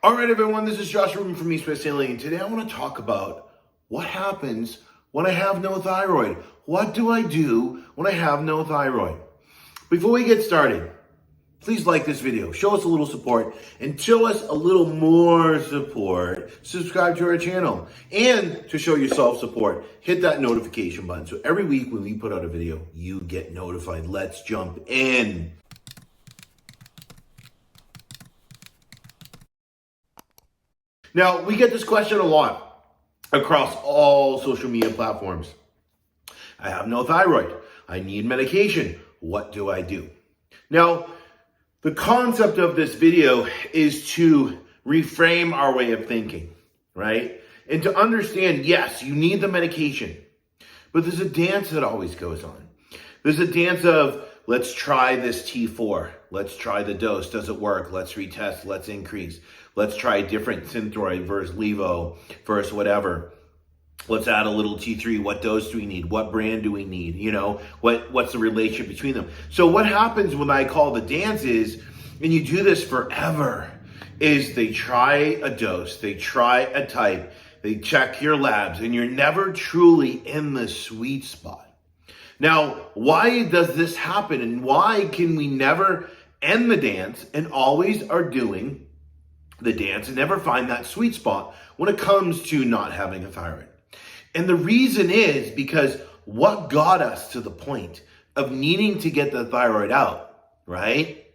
All right, everyone, this is Josh Rubin from East West Sailing, and today I want to talk about what happens when I have no thyroid. What do I do when I have no thyroid? Before we get started, please like this video, show us a little support, and show us a little more support. Subscribe to our channel, and to show your self-support, hit that notification button. So every week when we put out a video, you get notified. Let's jump in. Now, we get this question a lot across all social media platforms. I have no thyroid. I need medication. What do I do? Now, the concept of this video is to reframe our way of thinking, right? And to understand, yes, you need the medication, but there's a dance that always goes on. There's a dance of, let's try this T4. Let's try the dose. Does it work? Let's retest. Let's increase. Let's try different Synthroid versus Levo versus whatever. Let's add a little T3. What dose do we need? What brand do we need? You know, what's the relationship between them? So what happens when I call the dance is, and you do this forever, is they try a dose, they try a type, they check your labs, and you're never truly in the sweet spot. Now, why does this happen? And why can we never end the dance and always are doing the dance and never find that sweet spot when it comes to not having a thyroid? And the reason is because what got us to the point of needing to get the thyroid out, right,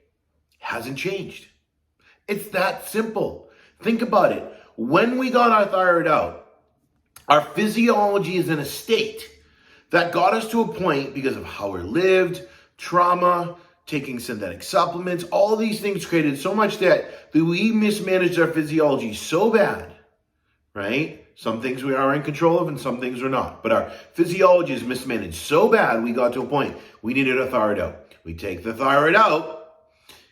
hasn't changed. It's that simple. Think about it. When we got our thyroid out, our physiology is in a state that got us to a point because of how we lived, trauma, taking synthetic supplements, all these things created so much that we mismanaged our physiology so bad, right? Some things we are in control of and some things we're not. But our physiology is mismanaged so bad, we got to a point we needed a thyroid out. We take the thyroid out,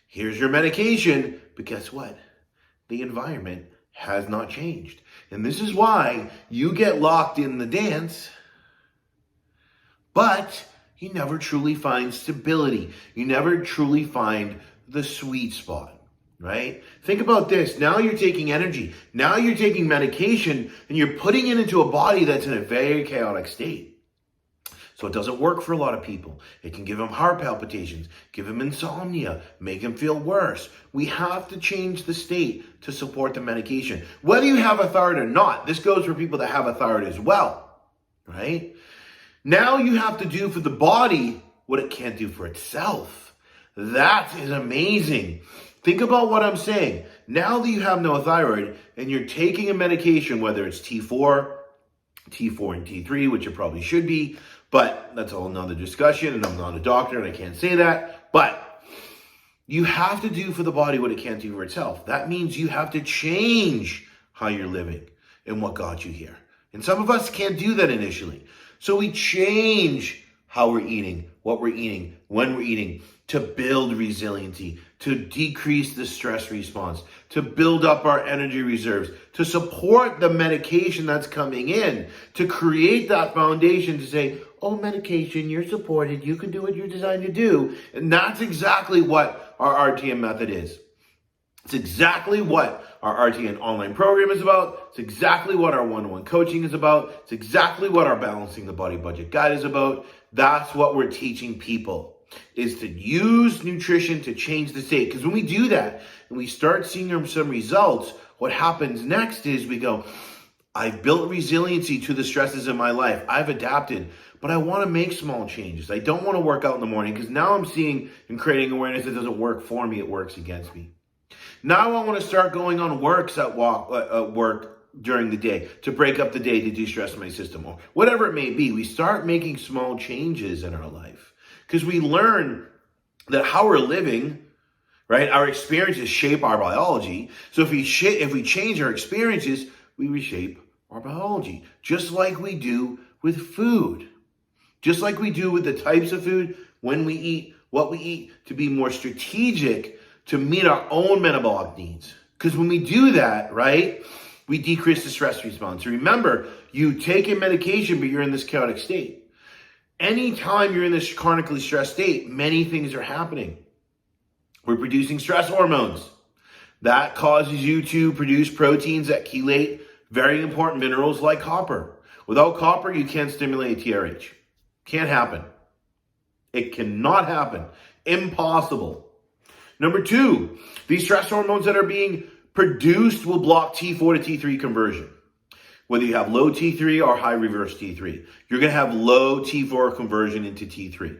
here's your medication, but guess what? The environment has not changed. And this is why you get locked in the dance, but you never truly find stability. You never truly find the sweet spot, right? Think about this. Now you're taking energy. Now you're taking medication and you're putting it into a body that's in a very chaotic state. So it doesn't work for a lot of people. It can give them heart palpitations, give them insomnia, make them feel worse. We have to change the state to support the medication. Whether you have a thyroid or not, this goes for people that have a thyroid as well, right? Now you have to do for the body what it can't do for itself. That is amazing. Think about what I'm saying. Now that you have no thyroid and you're taking a medication, whether it's T4 and T3, which it probably should be, but that's a whole nother discussion, and I'm not a doctor and I can't say that, but you have to do for the body what it can't do for itself. That means you have to change how you're living and what got you here. And some of us can't do that initially. So we change how we're eating, what we're eating, when we're eating, to build resiliency, to decrease the stress response, to build up our energy reserves, to support the medication that's coming in, to create that foundation to say, oh, medication, you're supported, you can do what you're designed to do. And that's exactly what our RTM method is. It's exactly what our RTN online program is about. It's exactly what our one-on-one coaching is about. It's exactly what our Balancing the Body Budget Guide is about. That's what we're teaching people, is to use nutrition to change the state. Because when we do that and we start seeing some results, what happens next is we go, I've built resiliency to the stresses in my life. I've adapted, but I want to make small changes. I don't want to work out in the morning because now I'm seeing and creating awareness that doesn't work for me, it works against me. Now I want to start going on work during the day to break up the day to de-stress my system or whatever it may be. We start making small changes in our life because we learn that how we're living, right? Our experiences shape our biology. So if we change our experiences, we reshape our biology, just like we do with food, just like we do with the types of food, when we eat, what we eat, to be more strategic to meet our own metabolic needs. Because when we do that, right, we decrease the stress response. Remember, you take a medication, but you're in this chaotic state. Anytime you're in this chronically stressed state, many things are happening. We're producing stress hormones. That causes you to produce proteins that chelate very important minerals like copper. Without copper, you can't stimulate TRH. Can't happen. It cannot happen. Impossible. Number two, these stress hormones that are being produced will block T4 to T3 conversion. Whether you have low T3 or high reverse T3, you're going to have low T4 conversion into T3.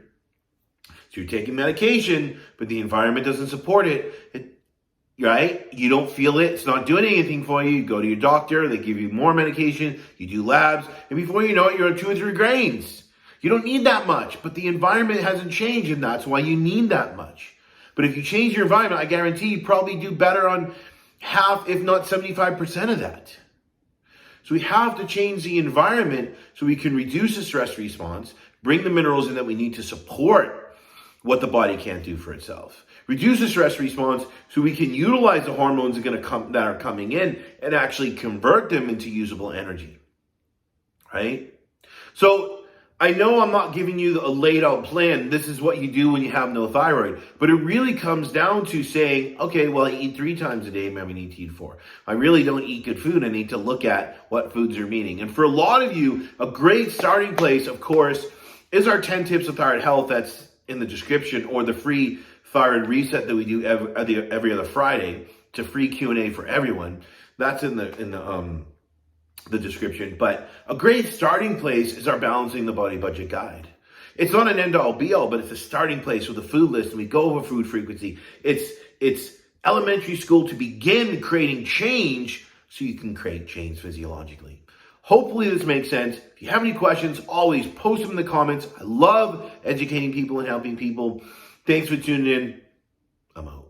So you're taking medication, but the environment doesn't support it, right? You don't feel it. It's not doing anything for you. You go to your doctor. They give you more medication. You do labs. And before you know it, you're on 2 or 3 grains. You don't need that much, but the environment hasn't changed, and that's why you need that much. But if you change your environment, I guarantee you probably do better on half, if not 75% of that. So we have to change the environment so we can reduce the stress response, bring the minerals in that we need to support what the body can't do for itself. Reduce the stress response so we can utilize the hormones that are coming in and actually convert them into usable energy, right? So I know I'm not giving you a laid out plan. This is what you do when you have no thyroid. But it really comes down to saying, okay, well, I eat 3 times a day. Maybe I need to eat 4. I really don't eat good food. I need to look at what foods are meaning. And for a lot of you, a great starting place, of course, is our 10 tips of thyroid health. That's in the description, or the free thyroid reset that we do every other Friday. It's a free Q&A for everyone. That's in the description. But a great starting place is our Balancing the Body Budget guide. It's not an end-all be-all, but it's a starting place with a food list, and we go over food frequency. It's elementary school to begin creating change so you can create change physiologically. Hopefully this makes sense. If you have any questions, always post them in the comments. I love educating people and helping people. Thanks for tuning in. I'm out.